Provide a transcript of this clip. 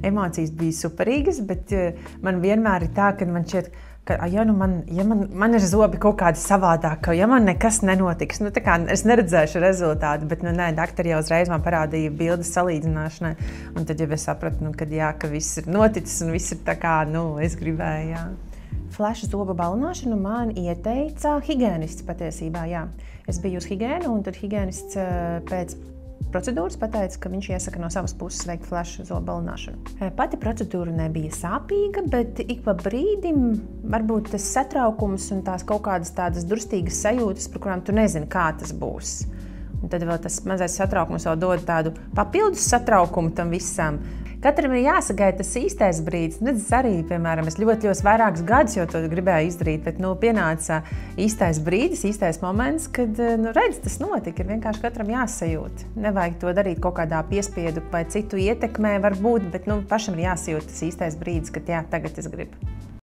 Emocijas bija superīgas, bet man vienmēr ir tā, ka man šķiet, ka ja man ir zobi kaut kādi savādāk, ka ja man nekas nenotiks, tā kā es neredzēšu rezultātu, bet nē, daktori jau uzreiz man parādīja bildes salīdzināšanai, un tad jau es sapratu, ka viss ir noticis un viss ir tā kā, es gribēju, jā. Flash zobu balināšanu man ieteica higiēnists patiesībā, jā. Es biju uz higiēnu, un tad higiēnists pēc procedūras pateica, ka viņš iesaka no savas puses veikt flash zobu balināšanu. Pati procedūra nebija sāpīga, bet ik pa brīdim varbūt tas satraukums un tās kaut kādas tādas durstīgas sajūtas, par kurām tu nezini, kā tas būs. Un tad vēl tas mazais satraukums vēl dod tādu papildus satraukumu tam visam. Katram ir jāsagaida tas īstais brīdis. Es arī, piemēram, es ļoti vairākus gadus jau to gribēju izdarīt, bet pienāca īstais brīdis, īstais moments, kad, redz, tas notika. Ir vienkārši katram jāsajūt. Nevajag to darīt kaut kādā piespiedu vai citu ietekmē varbūt, bet pašam ir jāsajūt tas īstais brīdis, kad jā, tagad es gribu.